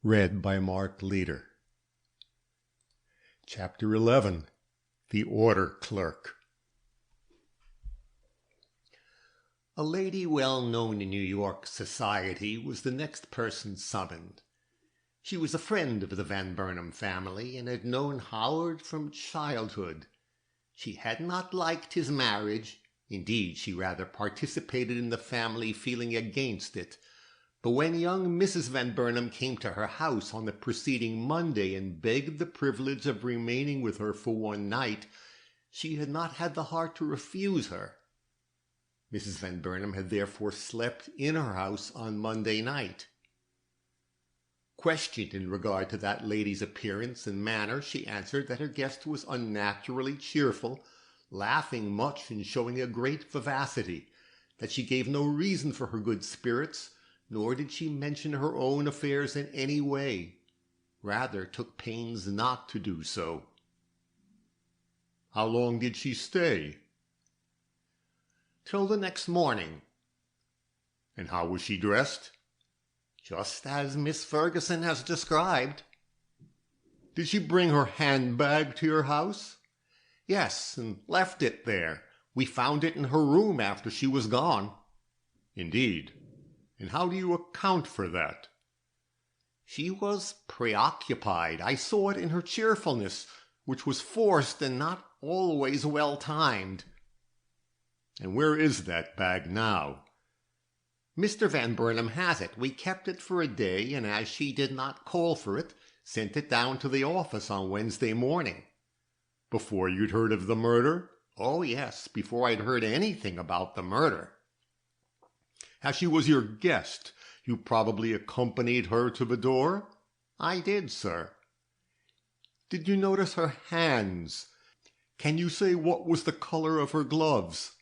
Read by Mark Leader. Chapter 11. The Order Clerk. A lady well known in New York society was the next person summoned. She was a friend of the Van Burnham family and had known Howard from childhood. She had not liked his marriage. Indeed, she rather participated in the family feeling against it. But when young Mrs. Van Burnham came to her house on the preceding Monday and begged the privilege of remaining with her for one night, she had not had the heart to refuse her. Mrs. Van Burnham had therefore slept in her house on Monday night. Questioned in regard to that lady's appearance and manner, she answered that her guest was unnaturally cheerful, laughing much and showing a great vivacity, that she gave no reason for her good spirits, nor did she mention her own affairs in any way, rather took pains not to do so. How long did she stay? Till the next morning. And how was she dressed? Just as Miss Ferguson has described. Did she bring her handbag to your house? Yes, and left it there. We found it in her room after she was gone. Indeed. And how do you account for that? She was preoccupied. I saw it in her cheerfulness, which was forced and not always well-timed. And where is that bag now? Mr. Van Burnham has it. We kept it for a day, and as she did not call for it, sent it down to the office on Wednesday morning. Before you'd heard of the murder? Oh, yes, before I'd heard anything about the murder. As she was your guest, you probably accompanied her to the door? I did, sir. Did you notice her hands? Can you say what was the color of her gloves?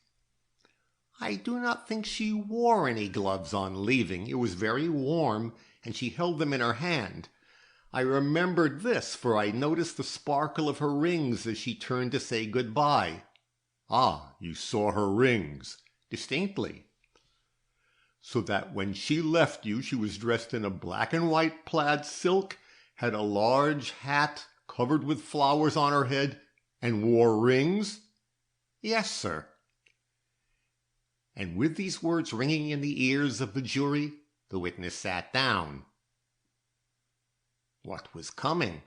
I do not think she wore any gloves on leaving. It was very warm, and she held them in her hand. I remembered this, for I noticed the sparkle of her rings as she turned to say good-bye. Ah, you saw her rings. Distinctly. So that when she left you, she was dressed in a black and white plaid silk, had a large hat covered with flowers on her head, and wore rings? Yes, sir. And with these words ringing in the ears of the jury, the witness sat down. What was coming?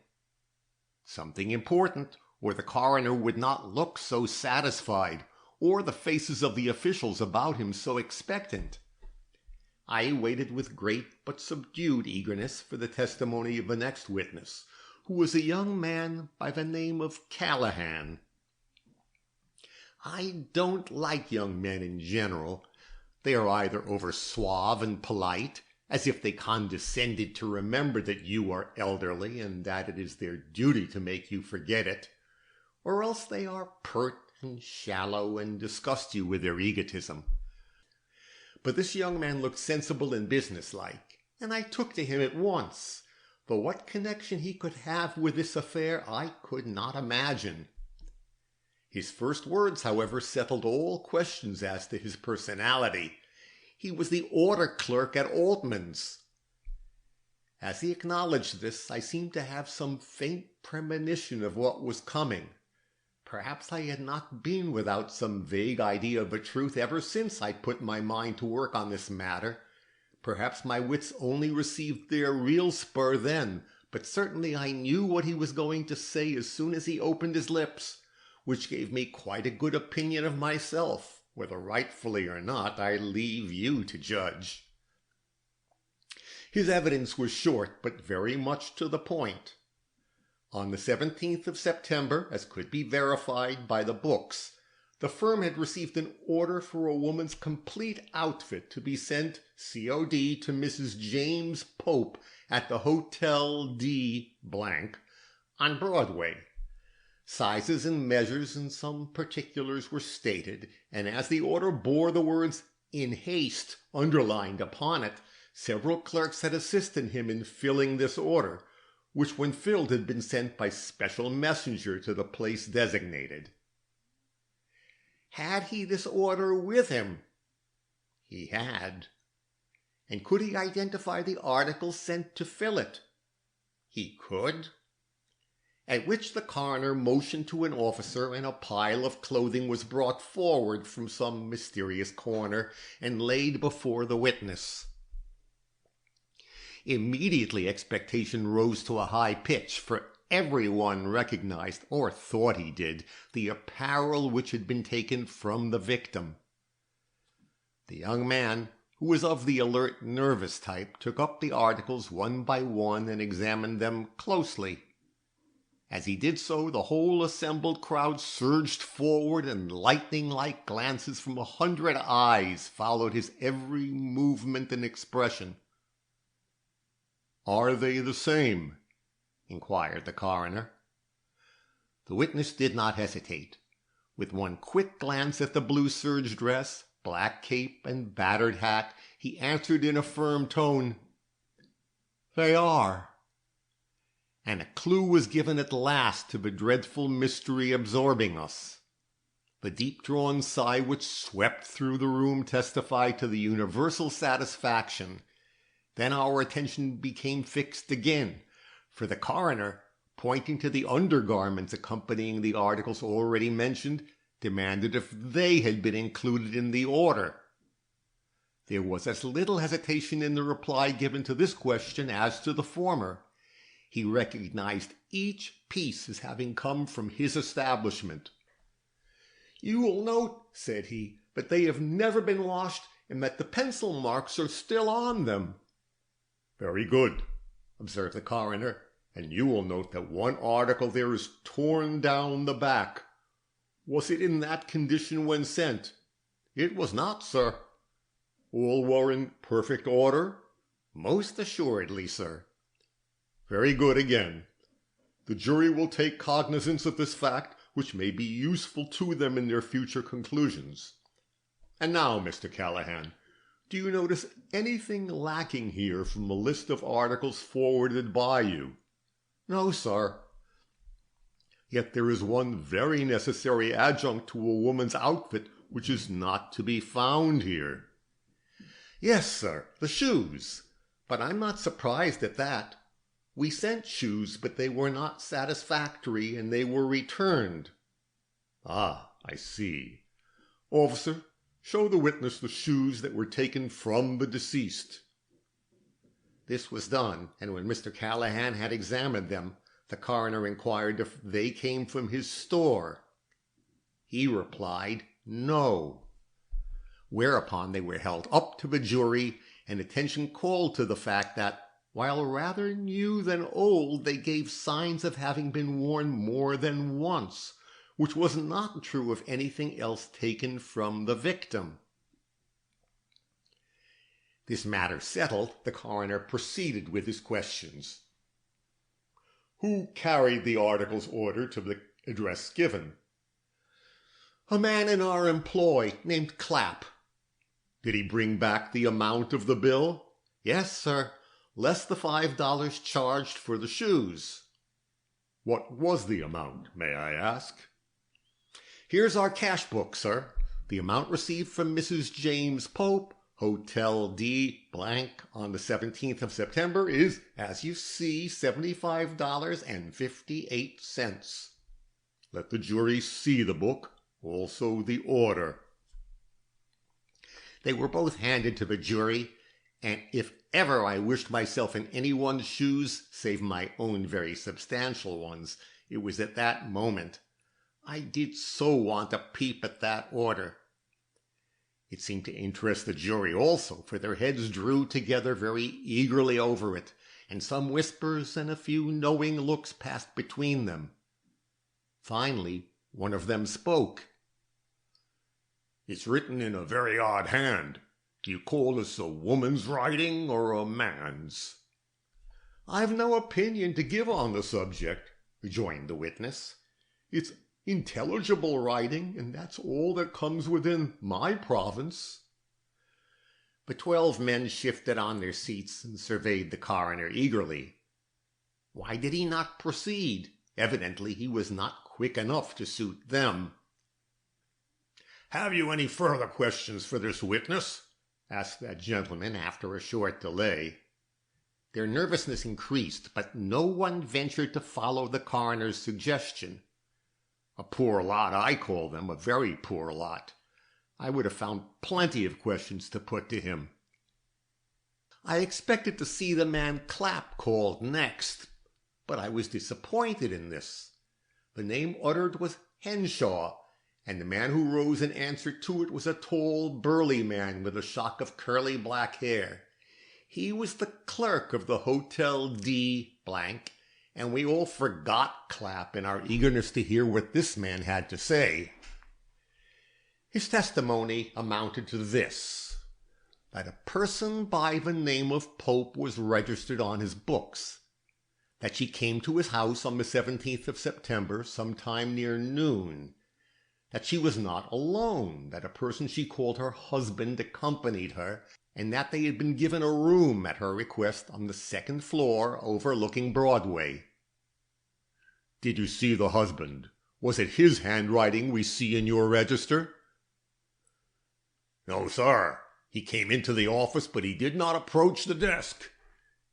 Something important, or the coroner would not look so satisfied, or the faces of the officials about him so expectant. I waited with great but subdued eagerness for the testimony of the next witness, who was a young man by the name of Callahan. I don't like young men in general. They are either over suave and polite, as if they condescended to remember that you are elderly and that it is their duty to make you forget it, or else they are pert and shallow and disgust you with their egotism. But this young man looked sensible and businesslike, and I took to him at once, though what connection he could have with this affair I could not imagine. His first words, however, settled all questions as to his personality. He was the order clerk at Altman's. As he acknowledged this, I seemed to have some faint premonition of what was coming. Perhaps I had not been without some vague idea of the truth ever since I put my mind to work on this matter. Perhaps my wits only received their real spur then, but certainly I knew what he was going to say as soon as he opened his lips, which gave me quite a good opinion of myself. Whether rightfully or not, I leave you to judge. His evidence was short, but very much to the point. On the 17th of September, as could be verified by the books, the firm had received an order for a woman's complete outfit to be sent COD to Mrs. James Pope at the Hotel D. on Broadway. Sizes and measures and some particulars were stated, and as the order bore the words "in haste" underlined upon it, several clerks had assisted him in filling this order, which when filled had been sent by special messenger to the place designated. Had he this order with him? He had. And could he identify the article sent to fill it? He could. At which the coroner motioned to an officer, and a pile of clothing was brought forward from some mysterious corner and laid before the witness. Immediately expectation rose to a high pitch, for everyone recognized, or thought he did, the apparel which had been taken from the victim. The young man, who was of the alert, nervous type, took up the articles one by one and examined them closely. As he did so, the whole assembled crowd surged forward, and lightning-like glances from 100 eyes followed his every movement and expression. "Are they the same?" inquired the coroner. The witness did not hesitate. With one quick glance at the blue serge dress, black cape, and battered hat, he answered in a firm tone, "They are." And a clue was given at last to the dreadful mystery absorbing us. The deep-drawn sigh which swept through the room testified to the universal satisfaction. Then our attention became fixed again, for the coroner, pointing to the undergarments accompanying the articles already mentioned, demanded if they had been included in the order. There was as little hesitation in the reply given to this question as to the former. He recognized each piece as having come from his establishment. "You will note," said he, "that they have never been washed, and that the pencil marks are still on them." "Very good," observed the coroner, "and you will note that one article there is torn down the back. Was it in that condition when sent?" "It was not, sir." "All were in perfect order?" "Most assuredly, sir." "Very good again. The jury will take cognizance of this fact, which may be useful to them in their future conclusions. And now, Mr. Callahan, do you notice anything lacking here from the list of articles forwarded by you?" "No, sir." "Yet there is one very necessary adjunct to a woman's outfit which is not to be found here." "Yes, sir, the shoes. But I'm not surprised at that. We sent shoes, but they were not satisfactory, and they were returned." "Ah, I see. Officer, show the witness the shoes that were taken from the deceased." This was done, and when Mr. Callahan had examined them, the coroner inquired if they came from his store. He replied, no. Whereupon they were held up to the jury, and attention called to the fact that, while rather new than old, they gave signs of having been worn more than once, which was not true of anything else taken from the victim. This matter settled, the coroner proceeded with his questions. "Who carried the articles ordered to the address given?" "A man in our employ named Clapp." "Did he bring back the amount of the bill?" "Yes, sir, less the $5 charged for the shoes." "What was the amount, may I ask?" "Here's our cash book, sir. The amount received from Mrs. James Pope, Hotel D on the 17th of September is, as you see, $75.58. Let the jury see the book, also the order." They were both handed to the jury, and if ever I wished myself in anyone's shoes, save my own very substantial ones, it was at that moment. I did so want a peep at that order. It seemed to interest the jury also, for their heads drew together very eagerly over it, and some whispers and a few knowing looks passed between them. Finally, one of them spoke. "It's written in a very odd hand. Do you call this a woman's writing or a man's?" "I've no opinion to give on the subject," rejoined the witness. "It's intelligible writing, and that's all that comes within my province." The 12 men shifted on their seats and surveyed the coroner eagerly. Why did he not proceed? Evidently he was not quick enough to suit them. "Have you any further questions for this witness?" asked that gentleman after a short delay. Their nervousness increased, but no one ventured to follow the coroner's suggestion. A poor lot, I call them, a very poor lot. I would have found plenty of questions to put to him. I expected to see the man Clapp called next, but I was disappointed in this. The name uttered was Henshaw, and the man who rose in answer to it was a tall, burly man with a shock of curly black hair. He was the clerk of the Hotel D blank, and we all forgot Clapp in our eagerness to hear what this man had to say. His testimony amounted to this, that a person by the name of Pope was registered on his books, that she came to his house on the 17th of September, sometime near noon, that she was not alone, that a person she called her husband accompanied her, and that they had been given a room at her request on the second floor overlooking Broadway. "Did you see the husband? Was it his handwriting we see in your register?" "No, sir. He came into the office, but he did not approach the desk.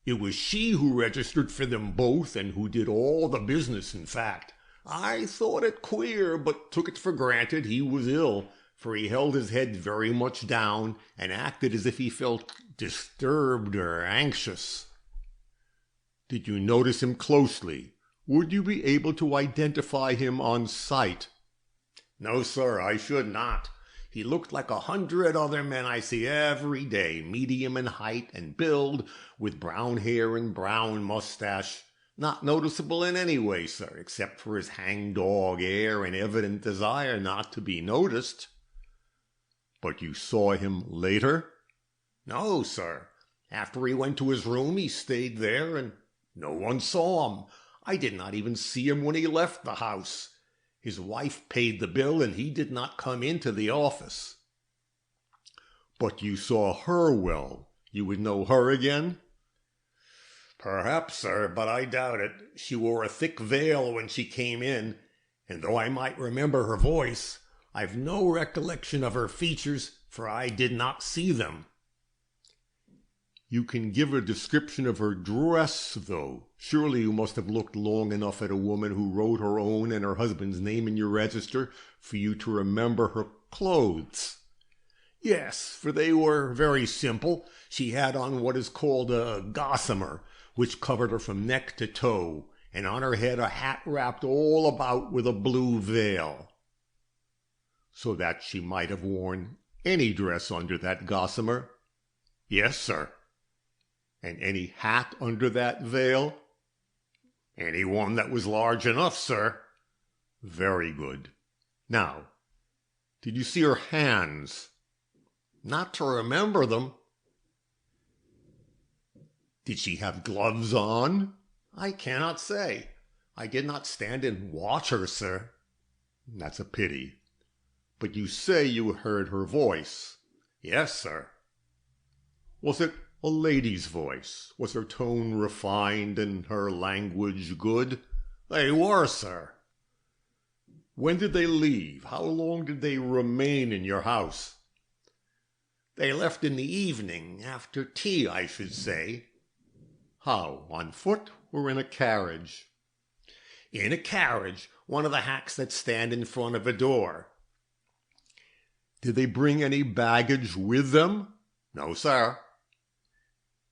It was she who registered for them both, and who did all the business, in fact. I thought it queer, but took it for granted he was ill, for he held his head very much down, and acted as if he felt disturbed or anxious." "Did you notice him closely? Would you be able to identify him on sight?" "No, sir, I should not. He looked like 100 other men I see every day, medium in height and build, with brown hair and brown mustache. Not noticeable in any way, sir, except for his hang-dog air and evident desire not to be noticed." "But you saw him later?" "No, sir. After he went to his room, he stayed there, and no one saw him. I did not even see him when he left the house. His wife paid the bill, and he did not come into the office." "But you saw her well. You would know her again?" "Perhaps, sir, but I doubt it. She wore a thick veil when she came in, and though I might remember her voice, I've no recollection of her features, for I did not see them." "You can give a description of her dress, though. Surely you must have looked long enough at a woman who wrote her own and her husband's name in your register for you to remember her clothes." "Yes, for they were very simple. She had on what is called a gossamer, which covered her from neck to toe, and on her head a hat wrapped all about with a blue veil." "So that she might have worn any dress under that gossamer?" "Yes, sir." "And any hat under that veil?" "Any one that was large enough, sir." "Very good. Now, did you see her hands?" "Not to remember them." "Did she have gloves on?" "I cannot say. I did not stand and watch her, sir." "That's a pity. But you say you heard her voice?" "Yes, sir." "Was it a lady's voice? Was her tone refined and her language good?" "They were, sir." "When did they leave? How long did they remain in your house?" "They left in the evening, after tea, I should say." "How, on foot or in a carriage?" "In a carriage, one of the hacks that stand in front of a door." "Did they bring any baggage with them?" "No, sir."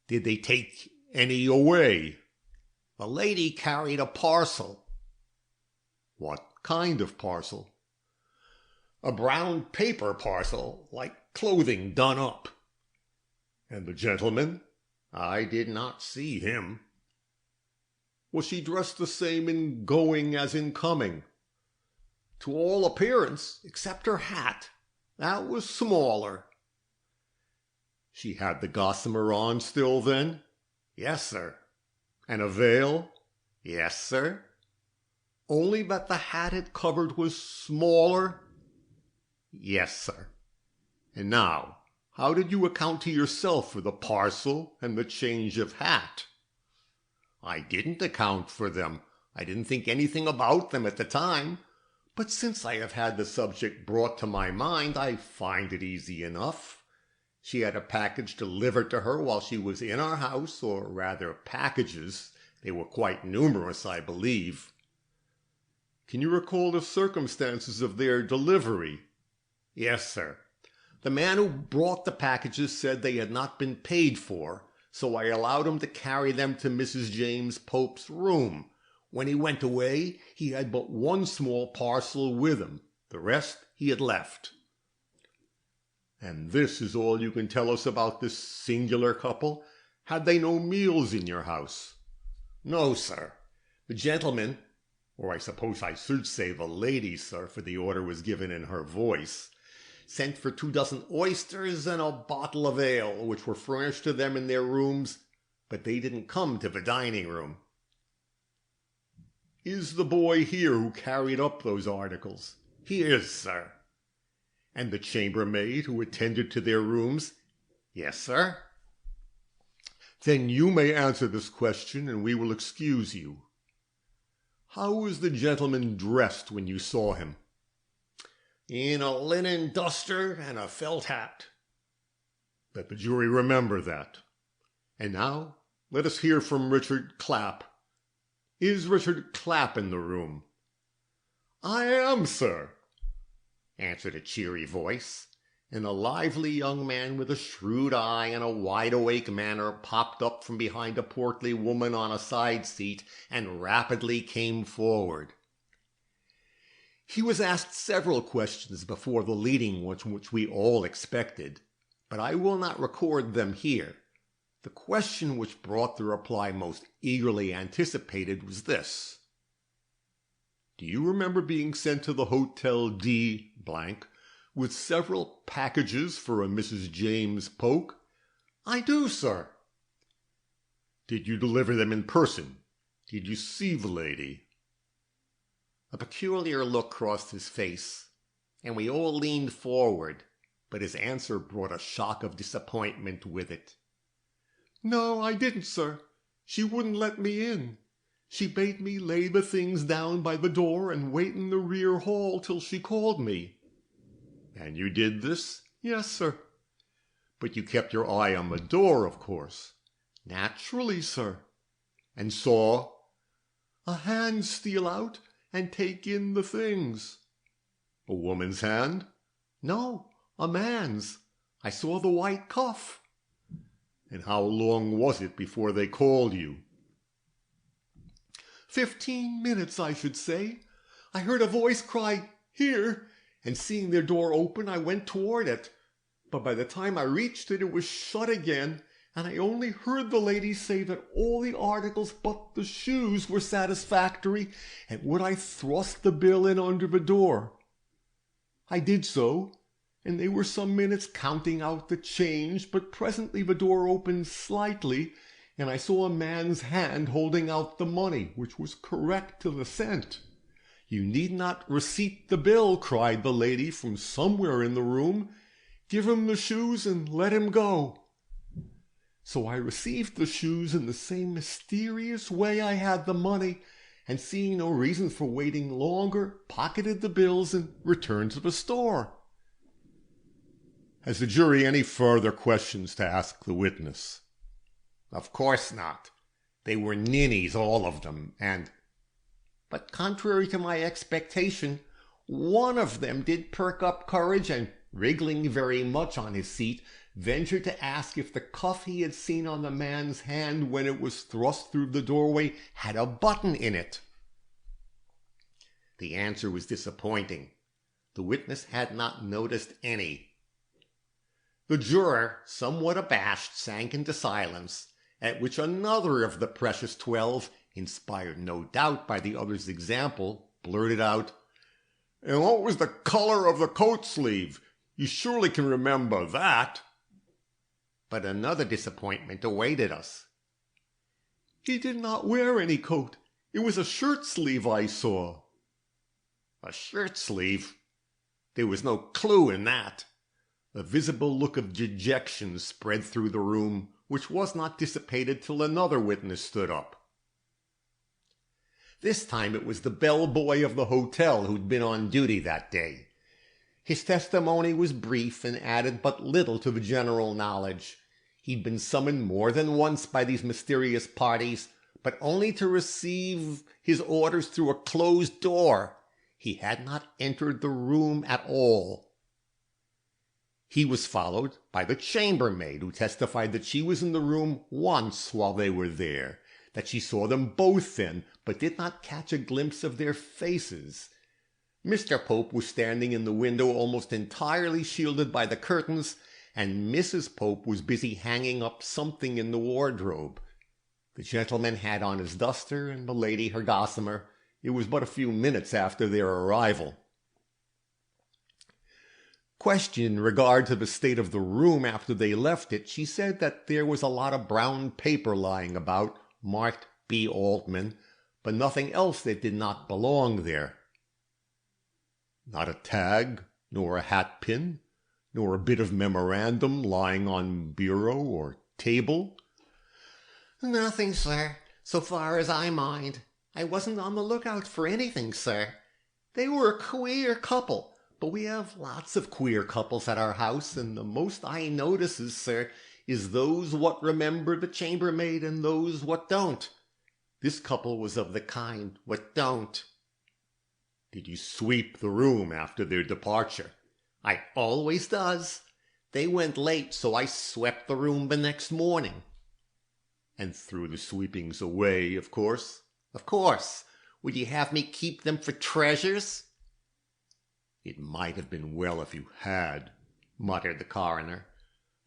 "Did they take any away?" "The lady carried a parcel." "What kind of parcel?" "A brown paper parcel, like clothing done up." "And the gentleman?" "I did not see him." "Was she dressed the same in going as in coming?" "To all appearance, except her hat. That was smaller." "She had the gossamer on still then?" "Yes, sir." "And a veil?" "Yes, sir." "Only that the hat it covered was smaller?" "Yes, sir." "And now, how did you account to yourself for the parcel and the change of hat?" "I didn't account for them. I didn't think anything about them at the time. But since I have had the subject brought to my mind, I find it easy enough. She had a package delivered to her while she was in our house, or rather packages. They were quite numerous, I believe. Can you recall the circumstances of their delivery? Yes, sir. The man who brought the packages said they had not been paid for, so I allowed him to carry them to Mrs. James Pope's room. When he went away, he had but one small parcel with him. The rest he had left. And this is all you can tell us about this singular couple? Had they no meals in your house? No, sir. The gentleman, or I suppose I should say the lady, sir, for the order was given in her voice, sent for 24 oysters and a bottle of ale, which were furnished to them in their rooms, but they didn't come to the dining room. Is the boy here who carried up those articles? He is, sir. And the chambermaid who attended to their rooms? Yes, sir. Then you may answer this question, and we will excuse you. How was the gentleman dressed when you saw him? In a linen duster and a felt hat. Let the jury remember that. And now let us hear from Richard Clapp. Is Richard Clapp in the room? I am, sir, answered a cheery voice, and a lively young man with a shrewd eye and a wide-awake manner popped up from behind a portly woman on a side seat and rapidly came forward. He was asked several questions before the leading one which we all expected, but I will not record them here. The question which brought the reply most eagerly anticipated was this. Do you remember being sent to the Hotel D with several packages for a Mrs. James Polk? I do, sir. Did you deliver them in person? Did you see the lady? A peculiar look crossed his face, and we all leaned forward, but his answer brought a shock of disappointment with it. No, I didn't, sir. She wouldn't let me in. She bade me lay the things down by the door and wait in the rear hall till she called me. And you did this? Yes, sir. But you kept your eye on the door, of course. Naturally, sir. And saw a hand steal out and take in the things. A woman's hand? No, a man's. I saw the white cuff. And how long was it before they called you? 15 minutes, I should say. I heard a voice cry, "Here," and seeing their door open, I went toward it. But by the time I reached it, it was shut again, and I only heard the lady say that all the articles but the shoes were satisfactory, and would I thrust the bill in under the door. I did so, and they were some minutes counting out the change, but presently the door opened slightly, and I saw a man's hand holding out the money, which was correct to the cent. You need not receipt the bill, cried the lady from somewhere in the room. Give him the shoes and let him go. So I received the shoes in the same mysterious way I had the money, and seeing no reason for waiting longer, pocketed the bills and returned to the store. Has the jury any further questions to ask the witness? Of course not. They were ninnies, all of them, but contrary to my expectation, one of them did perk up courage and, wriggling very much on his seat, ventured to ask if the cuff he had seen on the man's hand when it was thrust through the doorway had a button in it. The answer was disappointing. The witness had not noticed any. The juror, somewhat abashed, sank into silence, at which another of the precious 12, inspired no doubt by the other's example, blurted out, "And what was the color of the coat sleeve? You surely can remember that." But another disappointment awaited us. "He did not wear any coat. It was a shirt sleeve I saw." A shirt sleeve? There was no clue in that. A visible look of dejection spread through the room, which was not dissipated till another witness stood up. This time it was the bellboy of the hotel who'd been on duty that day. His testimony was brief and added but little to the general knowledge. He'd been summoned more than once by these mysterious parties, but only to receive his orders through a closed door. He had not entered the room at all. He was followed by the chambermaid, who testified that she was in the room once while they were there, that she saw them both then, but did not catch a glimpse of their faces. Mr. Pope was standing in the window almost entirely shielded by the curtains, and Mrs. Pope was busy hanging up something in the wardrobe. The gentleman had on his duster, and the lady her gossamer. It was but a few minutes after their arrival. Questioned in regard to the state of the room after they left it, she said that there was a lot of brown paper lying about, marked B. Altman, but nothing else that did not belong there. Not a tag, nor a hat pin, nor a bit of memorandum lying on bureau or table? Nothing, sir, so far as I mind. I wasn't on the lookout for anything, sir. They were a queer couple, but we have lots of queer couples at our house, and the most I notices, sir, is those what remember the chambermaid and those what don't. This couple was of the kind what don't. Did you sweep the room after their departure? I always does. They went late, so I swept the room the next morning. And threw the sweepings away, of course? Of course. Would you have me keep them for treasures? It might have been well if you had, muttered the coroner.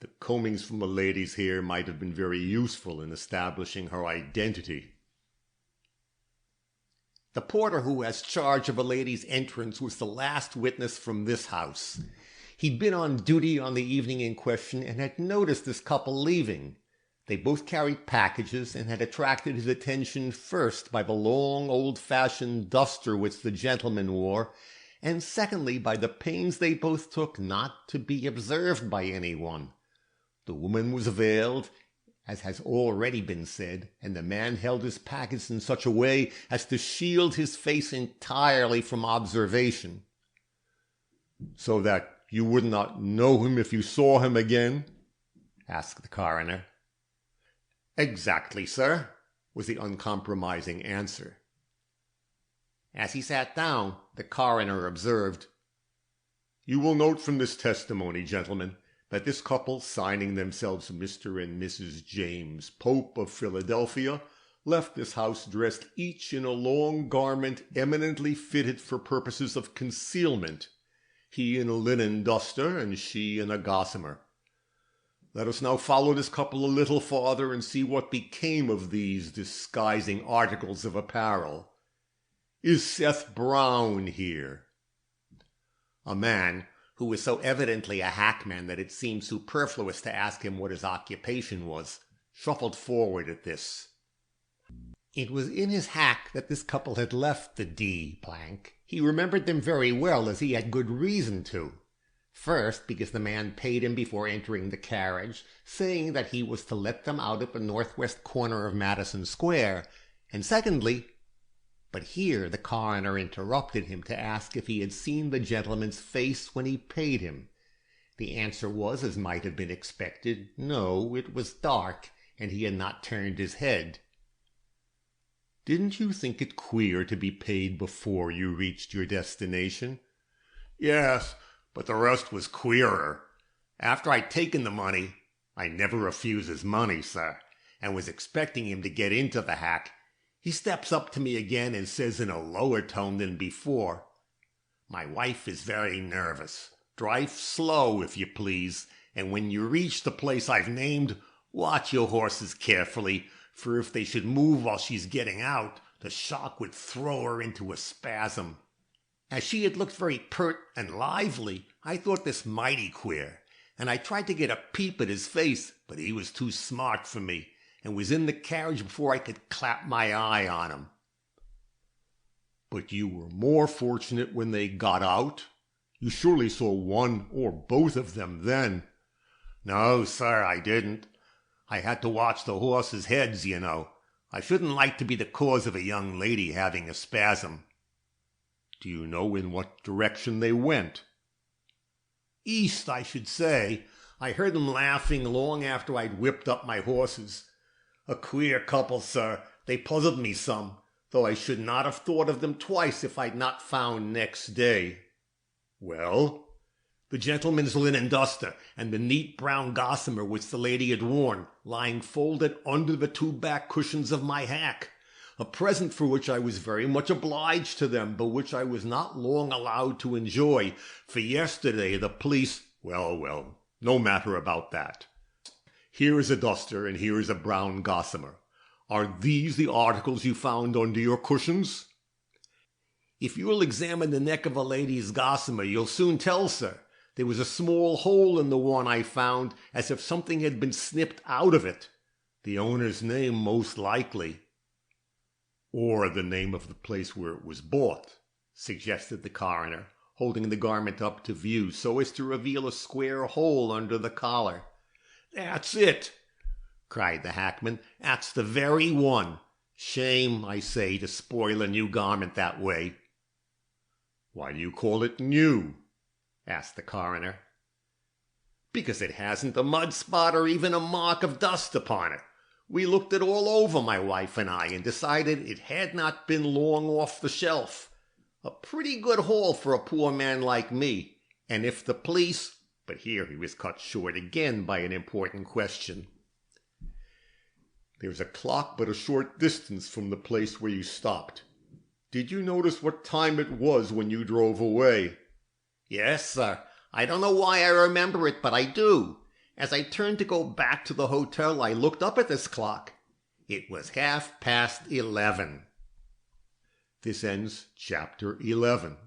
The combings from the lady's hair might have been very useful in establishing her identity. The porter who has charge of a lady's entrance was the last witness from this house. He'd been on duty on the evening in question and had noticed this couple leaving. They both carried packages and had attracted his attention first by the long old-fashioned duster which the gentleman wore, and secondly by the pains they both took not to be observed by anyone. The woman was veiled, as has already been said, and the man held his package in such a way as to shield his face entirely from observation. So that you would not know him if you saw him again? Asked the coroner. Exactly, sir, was the uncompromising answer. As he sat down, the coroner observed, You will note from this testimony, gentlemen, that this couple, signing themselves Mr. and Mrs. James Pope of Philadelphia, left this house dressed each in a long garment eminently fitted for purposes of concealment, he in a linen duster and she in a gossamer. Let us now follow this couple a little farther and see what became of these disguising articles of apparel. Is Seth Brown here? A man, who was so evidently a hackman that it seemed superfluous to ask him what his occupation was, shuffled forward at this. It was in his hack that this couple had left the D. He remembered them very well, as he had good reason to. First, because the man paid him before entering the carriage, saying that he was to let them out at the northwest corner of Madison Square, and secondly, but here the coroner interrupted him to ask if he had seen the gentleman's face when he paid him. The answer was, as might have been expected, no, it was dark, and he had not turned his head. Didn't you think it queer to be paid before you reached your destination? Yes, but the rest was queerer. After I'd taken the money, I never refuse his money, sir, and was expecting him to get into the hack, he steps up to me again and says in a lower tone than before, My wife is very nervous. Drive slow, if you please, and when you reach the place I've named, watch your horses carefully, for if they should move while she's getting out, the shock would throw her into a spasm. As she had looked very pert and lively, I thought this mighty queer, and I tried to get a peep at his face, but he was too smart for me, and was in the carriage before I could clap my eye on him. But you were more fortunate when they got out? You surely saw one or both of them then. No, sir, I didn't. I had to watch the horses' heads, you know. I shouldn't like to be the cause of a young lady having a spasm. Do you know in what direction they went? East, I should say. I heard them laughing long after I'd whipped up my horses. A queer couple, sir. They puzzled me some, though I should not have thought of them twice if I'd not found next day. Well? The gentleman's linen duster and the neat brown gossamer which the lady had worn, lying folded under the two back cushions of my hack. A present for which I was very much obliged to them, but which I was not long allowed to enjoy, for yesterday the police— Well, no matter about that. Here is a duster, and here is a brown gossamer. Are these the articles you found under your cushions? If you'll examine the neck of a lady's gossamer, you'll soon tell, sir. There was a small hole in the one I found, as if something had been snipped out of it. The owner's name, most likely. Or the name of the place where it was bought, suggested the coroner, holding the garment up to view so as to reveal a square hole under the collar. That's it, cried the hackman. That's the very one. Shame, I say, to spoil a new garment that way. Why do you call it new? Asked the coroner. Because it hasn't a mud spot or even a mark of dust upon it. We looked it all over, my wife and I, and decided it had not been long off the shelf. A pretty good haul for a poor man like me. And if the police— But here he was cut short again by an important question. There's a clock but a short distance from the place where you stopped. Did you notice what time it was when you drove away? Yes, sir. I don't know why I remember it, but I do. As I turned to go back to the hotel, I looked up at this clock. It was 11:30. This ends Chapter 11.